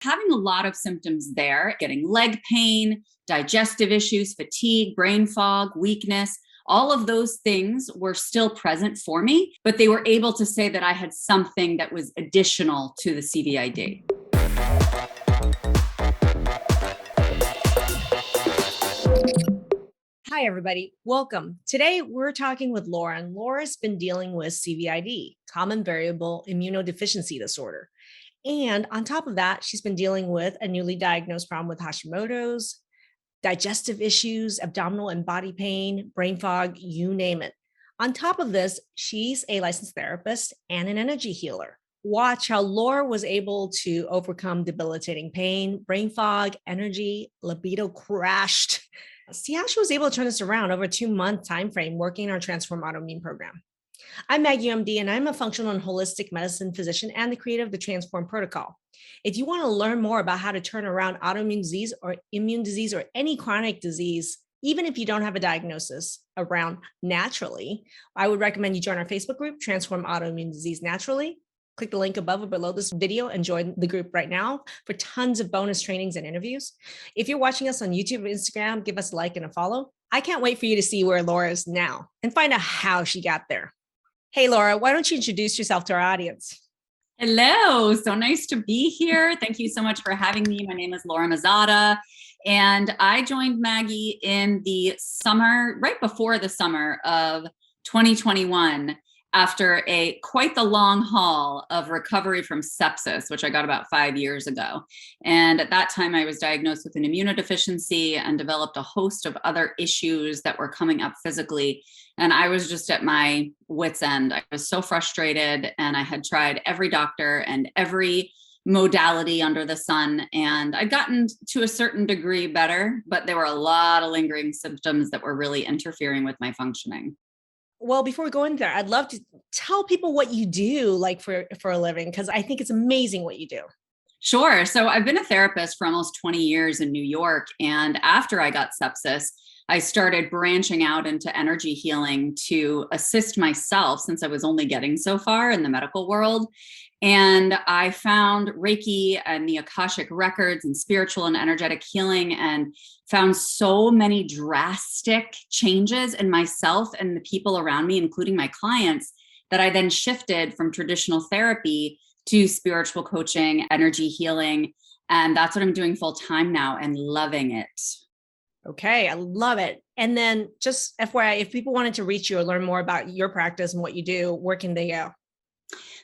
Having a lot of symptoms there, getting leg pain, digestive issues, fatigue, brain fog, weakness. All of those things were still present for me, but they were able to say that I had something that was additional to the CVID. Hi, everybody. Welcome. Today, we're talking with Laura, and Laura's been dealing with CVID, common variable immunodeficiency disorder. And on top of that, she's been dealing with a newly diagnosed problem with Hashimoto's, digestive issues, abdominal and body pain, brain fog, you name it. On top of this, she's a licensed therapist and an energy healer. Watch how Laura was able to overcome debilitating pain, brain fog, energy, libido crashed. See how she was able to turn this around over a 2-month time frame working in our Transform Autoimmune program. I'm Maggie, MD, and I'm a functional and holistic medicine physician and the creator of the Transform protocol. If you want to learn more about how to turn around autoimmune disease or immune disease or any chronic disease, even if you don't have a diagnosis around naturally, I would recommend you join our Facebook group, Transform Autoimmune Disease Naturally. Click the link above or below this video and join the group right now for tons of bonus trainings and interviews. If you're watching us on YouTube or Instagram, give us a like and a follow. I can't wait for you to see where Laura is now and find out how she got there. Hey, Laura, why don't you introduce yourself to our audience? Hello, so nice to be here. Thank you so much for having me. My name is Laura Mazzata, and I joined Maggie in the summer, right before the summer of 2021, after quite the long haul of recovery from sepsis, which I got about 5 years ago. And at that time, I was diagnosed with an immunodeficiency and developed a host of other issues that were coming up physically. And I was just at my wit's end. I was so frustrated, and I had tried every doctor and every modality under the sun. And I'd gotten to a certain degree better, but there were a lot of lingering symptoms that were really interfering with my functioning. Well, before we go in there, I'd love to tell people what you do like for a living, because I think it's amazing what you do. Sure. So I've been a therapist for almost 20 years in New York. And after I got sepsis, I started branching out into energy healing to assist myself, since I was only getting so far in the medical world. And I found Reiki and the Akashic records and spiritual and energetic healing, and found so many drastic changes in myself and the people around me, including my clients, that I then shifted from traditional therapy to spiritual coaching, energy healing. And that's what I'm doing full time now and loving it. Okay, I love it. And then just FYI, if people wanted to reach you or learn more about your practice and what you do, where can they go?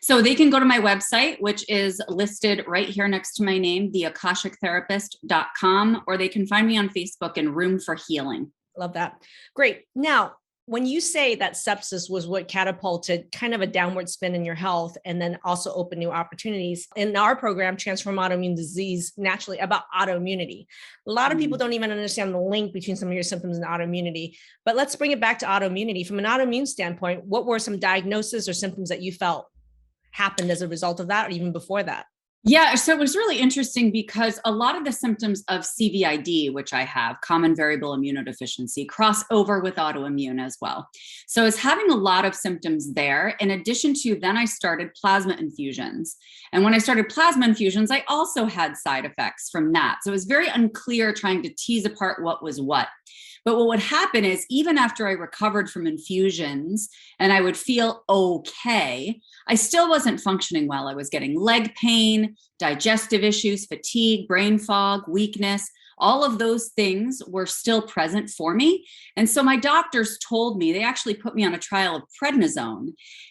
So they can go to my website, which is listed right here next to my name, theakashictherapist.com, or they can find me on Facebook in Room for Healing. Love that. Great. Now, when you say that sepsis was what catapulted kind of a downward spin in your health and then also opened new opportunities, in our program, Transform Autoimmune Disease Naturally, about autoimmunity. A lot of people don't even understand the link between some of your symptoms and autoimmunity, but let's bring it back to autoimmunity. From an autoimmune standpoint, what were some diagnoses or symptoms that you felt happened as a result of that, or even before that? Yeah, so it was really interesting because a lot of the symptoms of CVID, which I have, common variable immunodeficiency, cross over with autoimmune as well. So I was having a lot of symptoms there. In addition to, then I started plasma infusions. And when I started plasma infusions, I also had side effects from that. So it was very unclear trying to tease apart what was what. But what would happen is, even after I recovered from infusions and I would feel okay, I still wasn't functioning well. I was getting leg pain, digestive issues, fatigue, brain fog, weakness. All of those things were still present for me. And so my doctors told me, they actually put me on a trial of prednisone.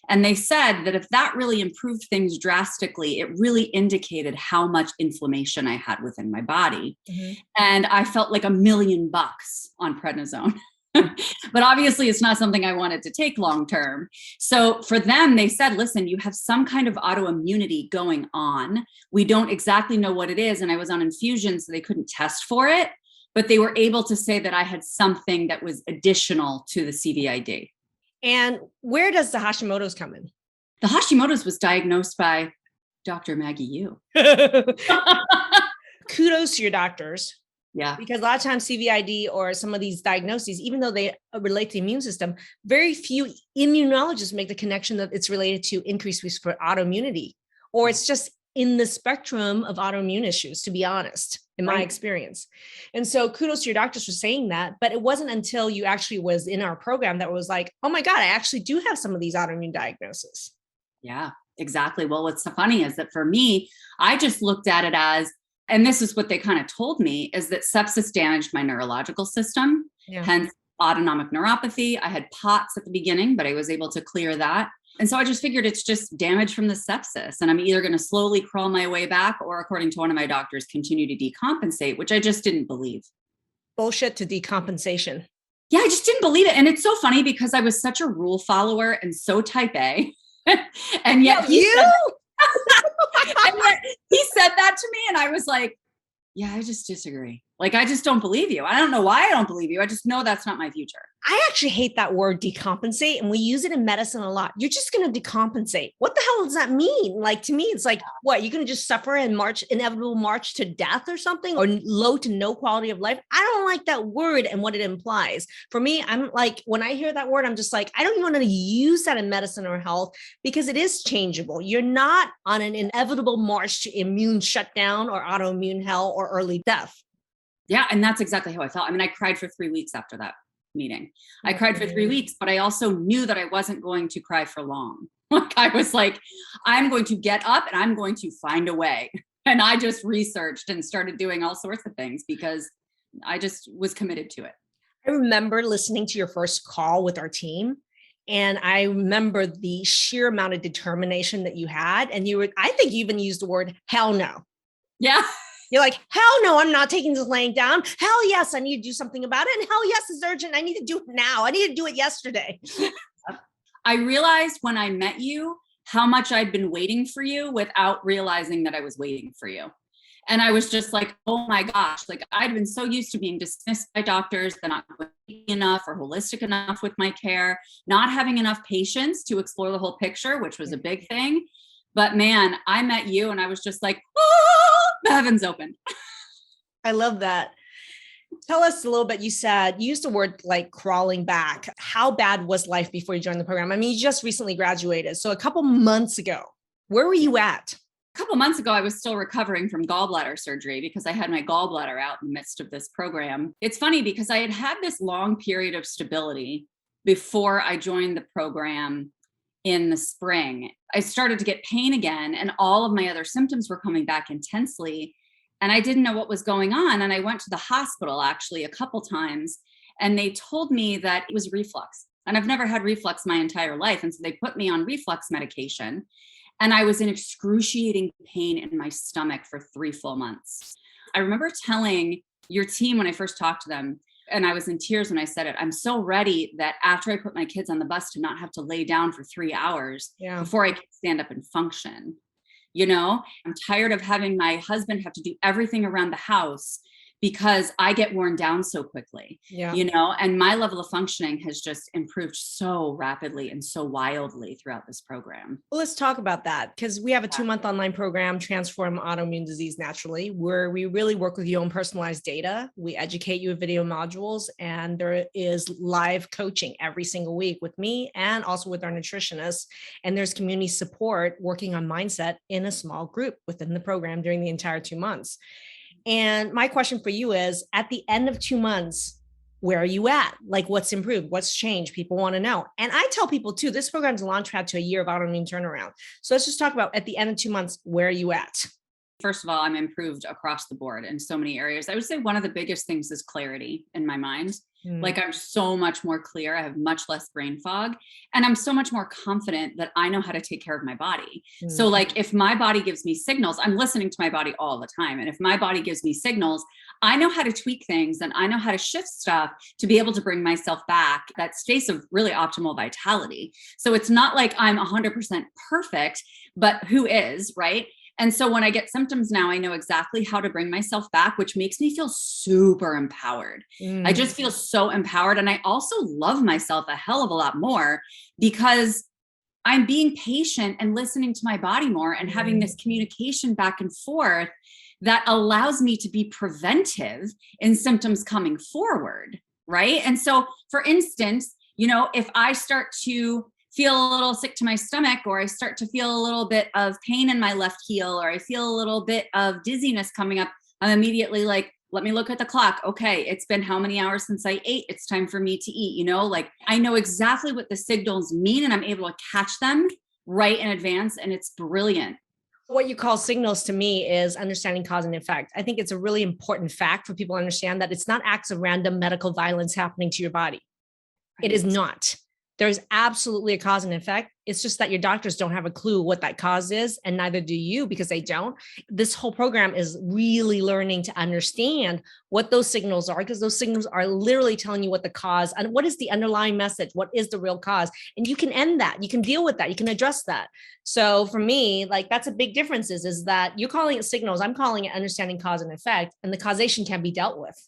And they said that if that really improved things drastically, it really indicated how much inflammation I had within my body. Mm-hmm. And I felt like $1 million on prednisone. But obviously it's not something I wanted to take long term. So for them, they said, listen, you have some kind of autoimmunity going on. We don't exactly know what it is. And I was on infusion, so they couldn't test for it, but they were able to say that I had something that was additional to the CVID. And where does the Hashimoto's come in? The Hashimoto's was diagnosed by Dr. Maggie, you. Kudos to your doctors. Yeah. Because a lot of times CVID or some of these diagnoses, even though they relate to the immune system, very few immunologists make the connection that it's related to increased risk for autoimmunity, or it's just in the spectrum of autoimmune issues, to be honest, in my experience. And so kudos to your doctors for saying that. But it wasn't until you actually was in our program that was like, oh my God, I actually do have some of these autoimmune diagnoses. Yeah, exactly. Well, what's so funny is that for me, I just looked at it as, and this is what they kind of told me, is that sepsis damaged my neurological system, hence autonomic neuropathy. I had POTS at the beginning, but I was able to clear that. And so I just figured it's just damage from the sepsis. And I'm either going to slowly crawl my way back or, according to one of my doctors, continue to decompensate, which I just didn't believe. Bullshit to decompensation. Yeah, I just didn't believe it. And it's so funny because I was such a rule follower and so type A. And yet he said that to me. And I was like, yeah, I just disagree. Like, I just don't believe you. I don't know why I don't believe you. I just know that's not my future. I actually hate that word decompensate, and we use it in medicine a lot. You're just going to decompensate. What the hell does that mean? Like, to me, it's like, what, you're going to just suffer and inevitable march to death or something, or low to no quality of life? I don't like that word and what it implies. For me, I'm like, when I hear that word, I'm just like, I don't even want to use that in medicine or health because it is changeable. You're not on an inevitable march to immune shutdown or autoimmune hell or early death. Yeah. And that's exactly how I felt. I mean, I cried for 3 weeks after that meeting. I cried for 3 weeks, but I also knew that I wasn't going to cry for long. Like, I was like, I'm going to get up and I'm going to find a way. And I just researched and started doing all sorts of things because I just was committed to it. I remember listening to your first call with our team. And I remember the sheer amount of determination that you had. And I think you even used the word hell no. Yeah. You're like, hell no, I'm not taking this laying down. Hell yes, I need to do something about it. And hell yes, it's urgent. I need to do it now. I need to do it yesterday. I realized when I met you how much I'd been waiting for you without realizing that I was waiting for you. And I was just like, oh my gosh, like, I'd been so used to being dismissed by doctors, they're not enough or holistic enough with my care, not having enough patience to explore the whole picture, which was a big thing. But man, I met you and I was just like, oh, the heavens opened. I love that. Tell us a little bit. You used the word like crawling back. How bad was life before you joined the program? I mean, you just recently graduated. So a couple months ago, where were you at? A couple months ago, I was still recovering from gallbladder surgery because I had my gallbladder out in the midst of this program. It's funny because I had this long period of stability before I joined the program in the spring. I started to get pain again, and all of my other symptoms were coming back intensely. And I didn't know what was going on. And I went to the hospital actually a couple times, and they told me that it was reflux. And I've never had reflux my entire life. And so they put me on reflux medication. And I was in excruciating pain in my stomach for 3 full months. I remember telling your team when I first talked to them, and I was in tears when I said it, I'm so ready that after I put my kids on the bus to not have to lay down for 3 hours before I can stand up and function. You know, I'm tired of having my husband have to do everything around the house because I get worn down so quickly, you know, and my level of functioning has just improved so rapidly and so wildly throughout this program. Well, let's talk about that because we have a 2-month online program, Transform Autoimmune Disease Naturally, where we really work with you on personalized data. We educate you with video modules, and there is live coaching every single week with me and also with our nutritionists. And there's community support working on mindset in a small group within the program during the entire 2 months. And my question for you is, at the end of 2 months, where are you at? Like, what's improved? What's changed? People want to know. And I tell people too, this program's a launch pad to a year of autoimmune turnaround. So let's just talk about at the end of 2 months, where are you at? First of all, I'm improved across the board in so many areas. I would say one of the biggest things is clarity in my mind. Like, I'm so much more clear. I have much less brain fog, and I'm so much more confident that I know how to take care of my body. So like, if my body gives me signals, I'm listening to my body all the time. And if my body gives me signals, I know how to tweak things and I know how to shift stuff to be able to bring myself back that space of really optimal vitality. So it's not like I'm 100% perfect, but who is, right? And so when I get symptoms now, I know exactly how to bring myself back, which makes me feel super empowered. I just feel so empowered. And I also love myself a hell of a lot more because I'm being patient and listening to my body more and having this communication back and forth that allows me to be preventive in symptoms coming forward, right? And so, for instance, you know, if I start to feel a little sick to my stomach, or I start to feel a little bit of pain in my left heel, or I feel a little bit of dizziness coming up, I'm immediately like, let me look at the clock. Okay, it's been how many hours since I ate? It's time for me to eat. Like I know exactly what the signals mean and I'm able to catch them right in advance. And it's brilliant. What you call signals to me is understanding cause and effect. I think it's a really important fact for people to understand that it's not acts of random medical violence happening to your body. It is not. There's absolutely a cause and effect. It's just that your doctors don't have a clue what that cause is, and neither do you because they don't. This whole program is really learning to understand what those signals are, because those signals are literally telling you what the cause and what is the underlying message, what is the real cause. And you can end that. You can deal with that. You can address that. So for me, like that's a big difference is that you're calling it signals. I'm calling it understanding cause and effect, and the causation can be dealt with.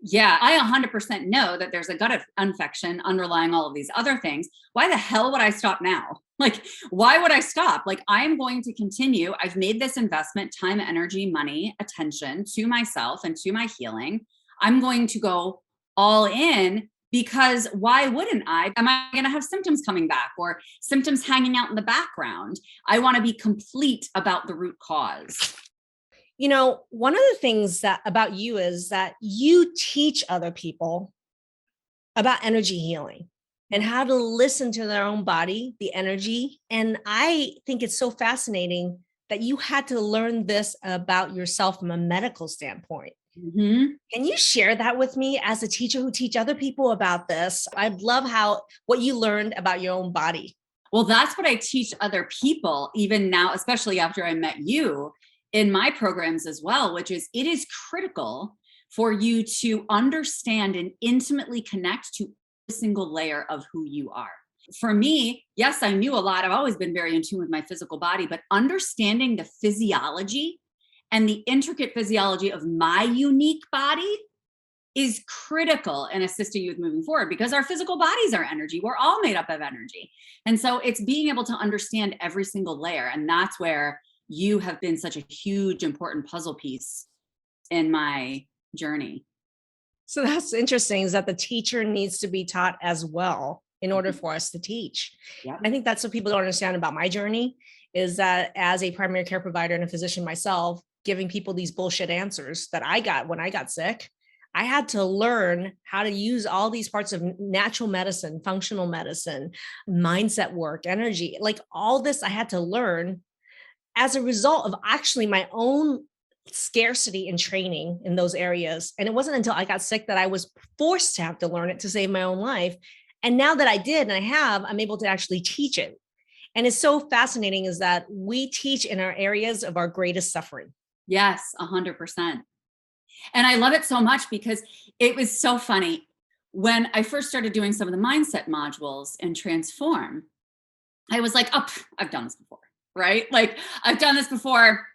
Yeah, I 100% know that there's a gut infection underlying all of these other things. Why the hell would I stop now? Like, why would I stop? Like, I am going to continue. I've made this investment, time, energy, money, attention to myself and to my healing. I'm going to go all in because why wouldn't I? Am I going to have symptoms coming back or symptoms hanging out in the background? I want to be complete about the root cause. One of the things that about you is that you teach other people about energy healing and how to listen to their own body, the energy. And I think it's so fascinating that you had to learn this about yourself from a medical standpoint. Mm-hmm. Can you share that with me as a teacher who teach other people about this? I'd love what you learned about your own body. Well, that's what I teach other people, even now, especially after I met you in my programs as well, which is it is critical for you to understand and intimately connect to a single layer of who you are. For me, yes, I knew a lot. I've always been very in tune with my physical body, but understanding the physiology and the intricate physiology of my unique body is critical in assisting you with moving forward because our physical bodies are energy. We're all made up of energy. And so it's being able to understand every single layer. And that's where you have been such a huge, important puzzle piece in my journey. So that's interesting is that the teacher needs to be taught as well in order for us to teach. Yeah. I think that's what people don't understand about my journey is that as a primary care provider and a physician myself, giving people these bullshit answers that I got when I got sick, I had to learn how to use all these parts of natural medicine, functional medicine, mindset work, energy, like all this I had to learn as a result of actually my own scarcity in training in those areas. And it wasn't until I got sick that I was forced to have to learn it to save my own life. And now that I did and I'm able to actually teach it. And it's so fascinating is that we teach in our areas of our greatest suffering. Yes, 100%. And I love it so much because it was so funny. When I first started doing some of the mindset modules in Transform, I was like, oh, I've done this before, right? Like I've done this before.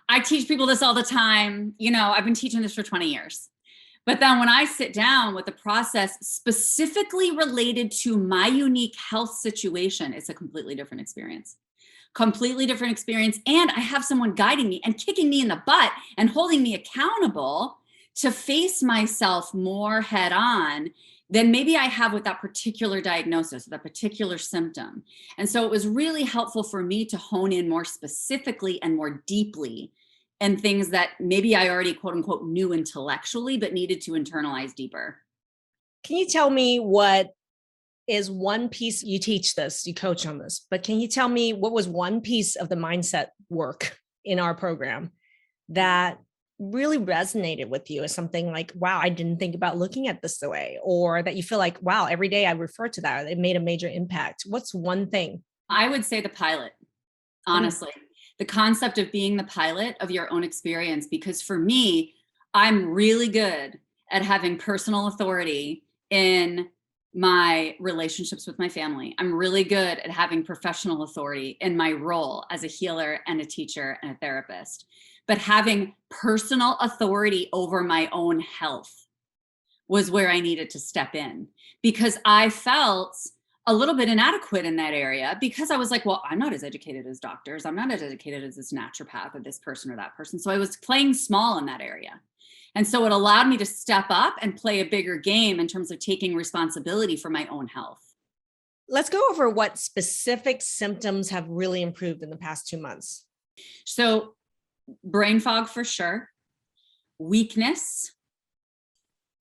I teach people this all the time. I've been teaching this for 20 years. But then when I sit down with the process specifically related to my unique health situation, it's a completely different experience. And I have someone guiding me and kicking me in the butt and holding me accountable to face myself more head on than maybe I have with that particular diagnosis, that particular symptom. And so it was really helpful for me to hone in more specifically and more deeply and things that maybe I already quote unquote knew intellectually, but needed to internalize deeper. Can you tell me what is one piece you teach this, you coach on this, but can you tell me what was one piece of the mindset work in our program that really resonated with you as something like, wow, I didn't think about looking at this the way, or that you feel like, wow, every day I refer to that, it made a major impact? What's one thing? I would say the pilot, honestly. The concept of being the pilot of your own experience, because for me, I'm really good at having personal authority in my relationships with my family. I'm really good at having professional authority in my role as a healer and a teacher and a therapist. But having personal authority over my own health was where I needed to step in because I felt a little bit inadequate in that area because I was like, well, I'm not as educated as doctors. I'm not as educated as this naturopath or this person or that person. So I was playing small in that area. And so it allowed me to step up and play a bigger game in terms of taking responsibility for my own health. Let's go over what specific symptoms have really improved in the past 2 months. So brain fog for sure, weakness,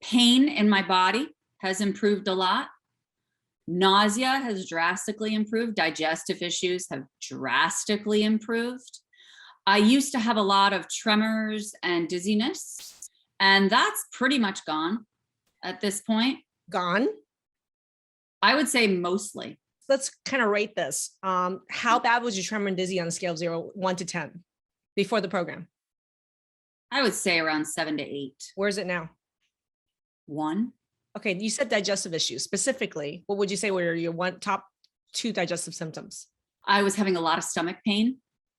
pain in my body has improved a lot. Nausea has drastically improved. Digestive issues have drastically improved. I used to have a lot of tremors and dizziness, and that's pretty much gone at this point. Gone. I would say mostly. Let's kind of rate this. How bad was your tremor and dizzy on a scale of 1 to 10 before the program? I would say around 7 to 8. Where is it now? 1. Okay, you said digestive issues. Specifically, what would you say were your top 2 digestive symptoms? I was having a lot of stomach pain.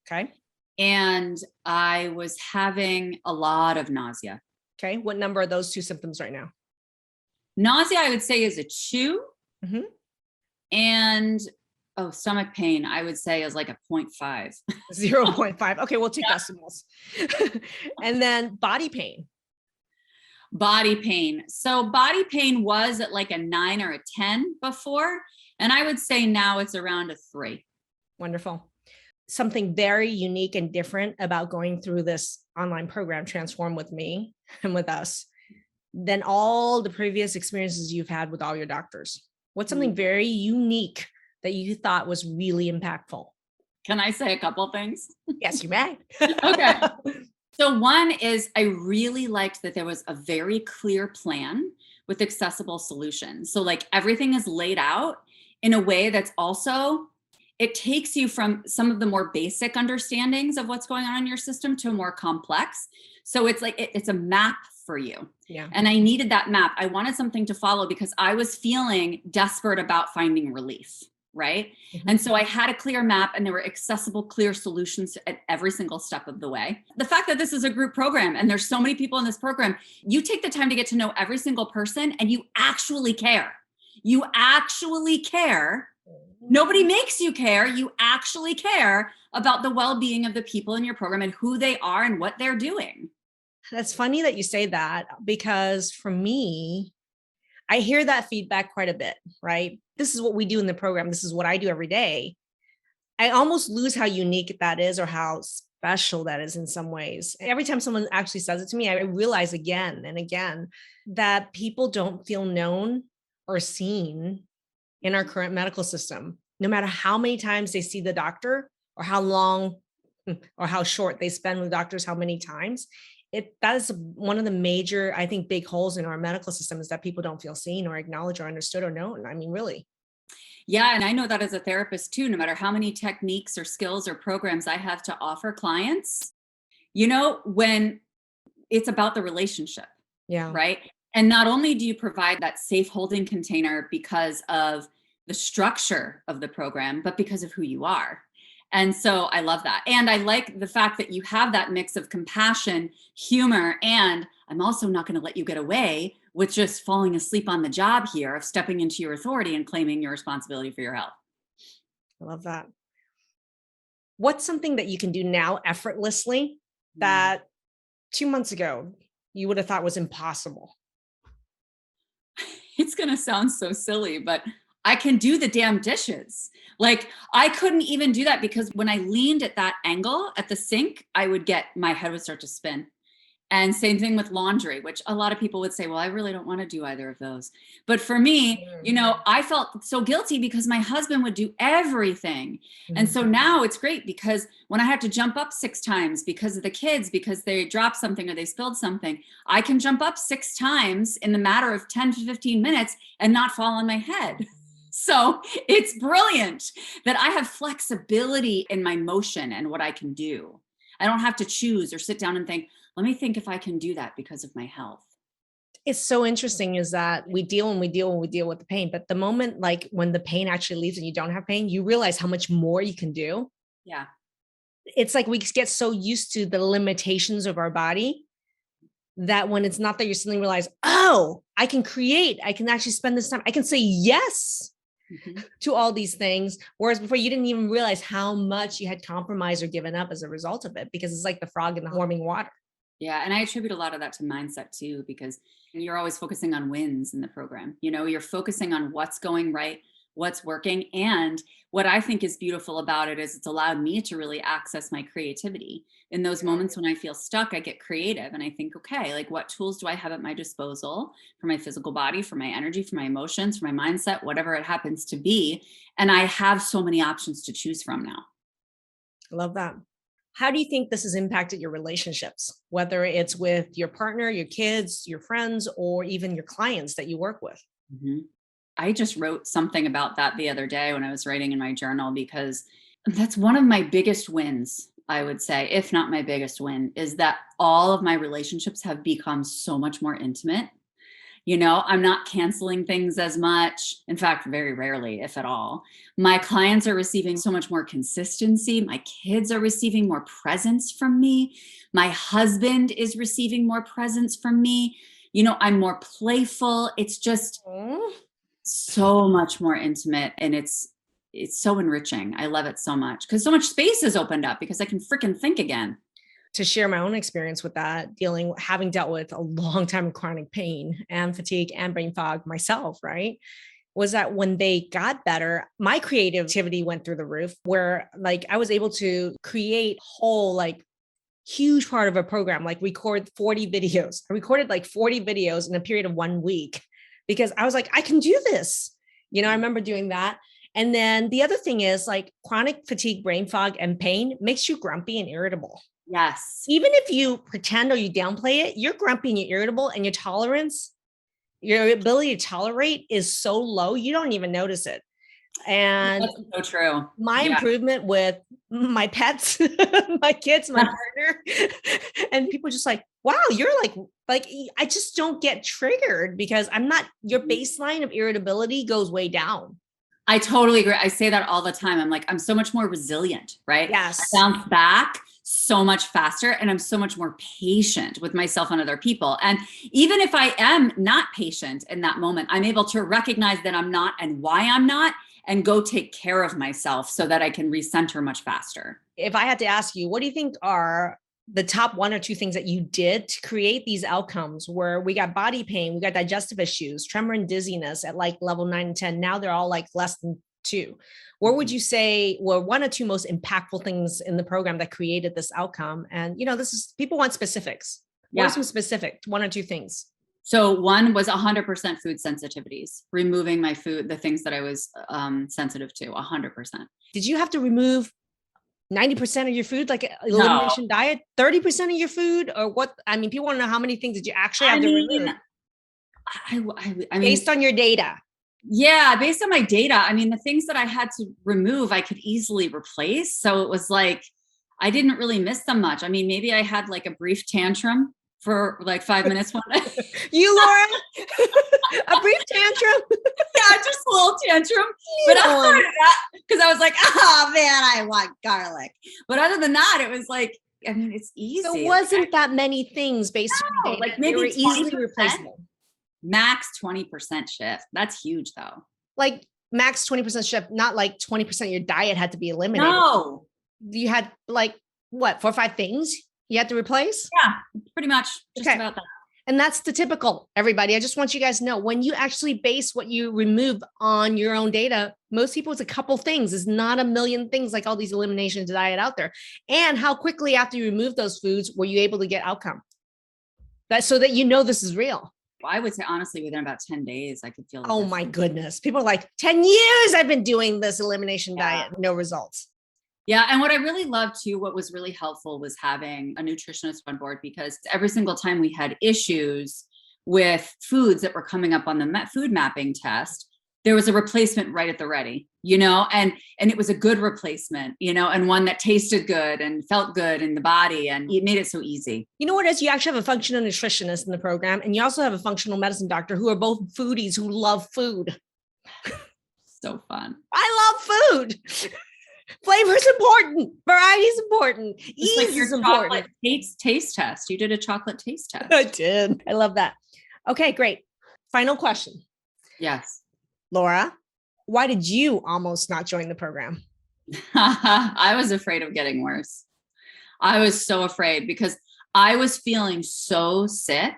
Okay. And I was having a lot of nausea. Okay. What number are those 2 symptoms right now? Nausea, I would say, is a 2. Mm-hmm. And stomach pain, I would say, is like a 0.5. 0.5. Okay, we'll take decimals. And then body pain. Body pain. So body pain was at like a 9 or a 10 before. And I would say now it's around a 3. Wonderful. Something very unique and different about going through this online program, Transform with me and with us, than all the previous experiences you've had with all your doctors. What's something very unique that you thought was really impactful? Can I say a couple things? Yes, you may. Okay. So one is I really liked that there was a very clear plan with accessible solutions. So like everything is laid out in a way that's also, it takes you from some of the more basic understandings of what's going on in your system to a more complex. So it's like, it's a map for you. Yeah. And I needed that map. I wanted something to follow because I was feeling desperate about finding relief. Right. Mm-hmm. And so I had a clear map and there were accessible, clear solutions at every single step of the way. The fact that this is a group program and there's so many people in this program, you take the time to get to know every single person and you actually care. You actually care. Nobody makes you care. You actually care about the well-being of the people in your program and who they are and what they're doing. That's funny that you say that, because for me, I hear that feedback quite a bit, right? This is what we do in the program. This is what I do every day. I almost lose how unique that is or how special that is in some ways. Every time someone actually says it to me, I realize again and again that people don't feel known or seen in our current medical system, no matter how many times they see the doctor or how long or how short they spend with doctors, how many times. That is one of the major, I think, big holes in our medical system, is that people don't feel seen or acknowledged or understood or known. I mean, really. Yeah. And I know that as a therapist too, no matter how many techniques or skills or programs I have to offer clients, when it's about the relationship. Yeah. Right. And not only do you provide that safe holding container because of the structure of the program, but because of who you are. And so I love that. And I like the fact that you have that mix of compassion, humor, and I'm also not going to let you get away with just falling asleep on the job here of stepping into your authority and claiming your responsibility for your health. I love that. What's something that you can do now effortlessly that 2 months ago you would have thought was impossible? It's going to sound so silly, but I can do the damn dishes. Like I couldn't even do that because when I leaned at that angle at the sink, my head would start to spin. And same thing with laundry, which a lot of people would say, well, I really don't want to do either of those. But for me, I felt so guilty because my husband would do everything. Mm-hmm. And so now it's great because when I have to jump up 6 times because of the kids, because they dropped something or they spilled something, I can jump up 6 times in the matter of 10 to 15 minutes and not fall on my head. So it's brilliant that I have flexibility in my motion and what I can do. I don't have to choose or sit down and think, let me think if I can do that because of my health. It's so interesting is that we deal with the pain, but the moment, like when the pain actually leaves and you don't have pain, you realize how much more you can do. Yeah. It's like we get so used to the limitations of our body that when it's not that, you suddenly realize, oh, I can create, I can actually spend this time, I can say yes to all these things. Whereas before you didn't even realize how much you had compromised or given up as a result of it, because it's like the frog in the warming water. Yeah. And I attribute a lot of that to mindset too, because you're always focusing on wins in the program. You're focusing on what's going right, what's working. And what I think is beautiful about it is it's allowed me to really access my creativity. In those moments when I feel stuck, I get creative and I think, okay, like what tools do I have at my disposal for my physical body, for my energy, for my emotions, for my mindset, whatever it happens to be. And I have so many options to choose from now. I love that. How do you think this has impacted your relationships, whether it's with your partner, your kids, your friends, or even your clients that you work with? Mhm. I just wrote something about that the other day when I was writing in my journal, because that's one of my biggest wins, I would say, if not my biggest win, is that all of my relationships have become so much more intimate. I'm not canceling things as much. In fact, very rarely, if at all. My clients are receiving so much more consistency. My kids are receiving more presence from me. My husband is receiving more presence from me. I'm more playful. It's just Mm. so much more intimate, and it's so enriching. I love it so much because so much space has opened up because I can freaking think again. To share my own experience with that, having dealt with a long time of chronic pain and fatigue and brain fog myself, right? Was that when they got better, my creativity went through the roof, where like I was able to create whole, like huge part of a program, like record 40 videos. I recorded like 40 videos in a period of 1 week because I was like, I can do this. I remember doing that. And then the other thing is like chronic fatigue, brain fog, and pain makes you grumpy and irritable. Yes. Even if you pretend or you downplay it, you're grumpy and you're irritable, and your ability to tolerate is so low, you don't even notice it. And That's so true. my Yeah. improvement with my pets, my kids, my partner, and people just like, wow, you're like, I just don't get triggered because your baseline of irritability goes way down. I totally agree. I say that all the time. I'm like, I'm so much more resilient, right? Yes. I bounce back so much faster, and I'm so much more patient with myself and other people. And even if I am not patient in that moment, I'm able to recognize that I'm not and why I'm not, and go take care of myself so that I can recenter much faster. If I had to ask you, what do you think are the top one or two things that you did to create these outcomes where we got body pain, we got digestive issues, tremor and dizziness at like level 9 and 10. Now they're all like less than 2. What would you say were one or two most impactful things in the program that created this outcome? And, people want specifics. What are some specific one or two things? So one was 100% food sensitivities, removing my food, the things that I was sensitive to, 100%. Did you have to remove 90% of your food, like elimination diet, 30% of your food, or what? I mean, people want to know how many things did you actually have to remove? I mean, based on your data. Yeah, based on my data. I mean, the things that I had to remove, I could easily replace. So it was like, I didn't really miss them much. I mean, maybe I had like a brief tantrum for like 5 minutes one day. You, Laura? A brief tantrum? Yeah, just a little tantrum. But because I was like, oh man, I want garlic. But other than that, it was like, I mean, it's easy. So it wasn't that many things based on data. Like maybe they were easily replaceable. Max 20% shift. That's huge though. Like max 20% shift, not like 20% of your diet had to be eliminated. No. You had like what, 4 or 5 things you had to replace? Yeah, pretty much. Just about that. And that's the typical, everybody. I just want you guys to know, when you actually base what you remove on your own data, most people, it's a couple things. It's not a million things like all these eliminations diet out there. And how quickly after you remove those foods were you able to get outcome? That's so that this is real. I would say honestly, within about 10 days, I could feel. Oh my goodness. People are like, 10 years I've been doing this elimination diet, no results. Yeah. And what I really loved too, what was really helpful was having a nutritionist on board, because every single time we had issues with foods that were coming up on the food mapping test, there was a replacement right at the ready, and it was a good replacement, and one that tasted good and felt good in the body, and it made it so easy. You know what is? You actually have a functional nutritionist in the program, and you also have a functional medicine doctor who are both foodies who love food. So fun. I love food. Flavor is important. Variety is important. Ease like is important. Taste test. You did a chocolate taste test. I did. I love that. Okay, great. Final question. Yes. Laura, why did you almost not join the program? I was afraid of getting worse. I was so afraid because I was feeling so sick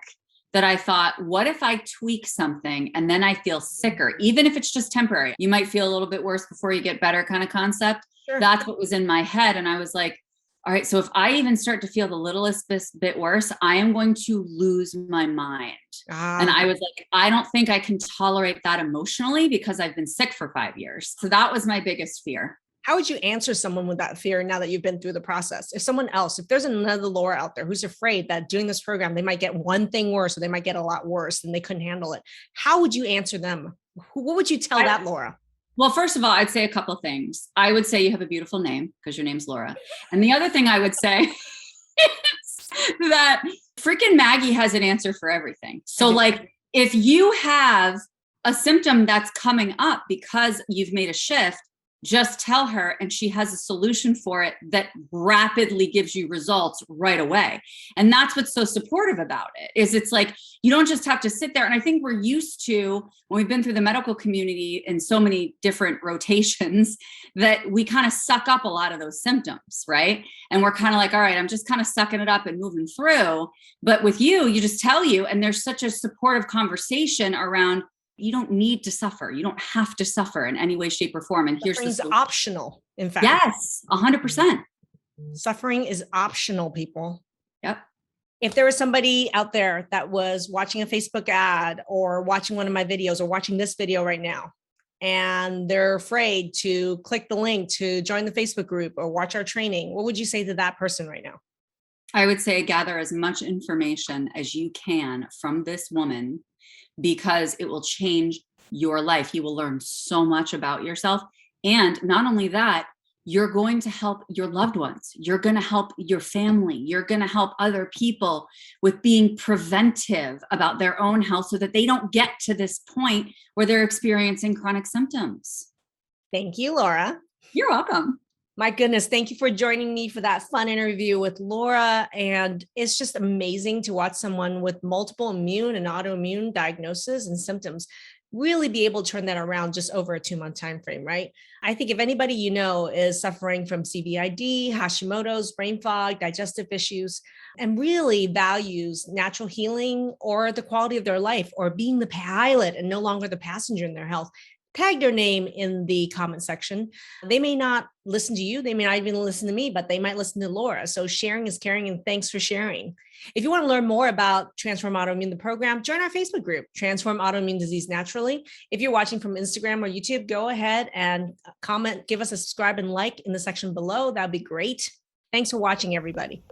that I thought, what if I tweak something and then I feel sicker, even if it's just temporary? You might feel a little bit worse before you get better kind of concept. Sure. That's what was in my head. And I was like, all right, so if I even start to feel the littlest bit worse, I am going to lose my mind. And I was like, I don't think I can tolerate that emotionally because I've been sick for 5 years. So that was my biggest fear. How would you answer someone with that fear now that you've been through the process? If there's another Laura out there who's afraid that doing this program, they might get one thing worse, or they might get a lot worse and they couldn't handle it, how would you answer them? What would you tell that Laura? Well, first of all, I'd say a couple of things. I would say you have a beautiful name because your name's Laura. And the other thing I would say is that freaking Maggie has an answer for everything. So like, if you have a symptom that's coming up because you've made a shift, just tell her and she has a solution for it that rapidly gives you results right away. And that's what's so supportive about it, is it's like, you don't just have to sit there. And I think we're used to, when we've been through the medical community in so many different rotations, that we kind of suck up a lot of those symptoms, right? And we're kind of like, all right, I'm just kind of sucking it up and moving through. But with you just tell you, and there's such a supportive conversation around, you don't need to suffer. You don't have to suffer in any way, shape, or form. And here's Suffering's optional, in fact. Yes, 100%. Suffering is optional, people. Yep. If there was somebody out there that was watching a Facebook ad or watching one of my videos or watching this video right now, and they're afraid to click the link to join the Facebook group or watch our training, what would you say to that person right now? I would say gather as much information as you can from this woman, because it will change your life. You will learn so much about yourself. And not only that, you're going to help your loved ones. You're going to help your family. You're going to help other people with being preventive about their own health so that they don't get to this point where they're experiencing chronic symptoms. Thank you, Laura. You're welcome. My goodness, thank you for joining me for that fun interview with Laura. And it's just amazing to watch someone with multiple immune and autoimmune diagnoses and symptoms really be able to turn that around just over a 2-month time frame, right? I think if anybody you know is suffering from CVID, Hashimoto's, brain fog, digestive issues, and really values natural healing or the quality of their life or being the pilot and no longer the passenger in their health, tag their name in the comment section. They may not listen to you. They may not even listen to me, but they might listen to Laura. So sharing is caring, and thanks for sharing. If you want to learn more about Transform Autoimmune, the program, join our Facebook group, Transform Autoimmune Disease Naturally. If you're watching from Instagram or YouTube, go ahead and comment, give us a subscribe and like in the section below. That'd be great. Thanks for watching, everybody.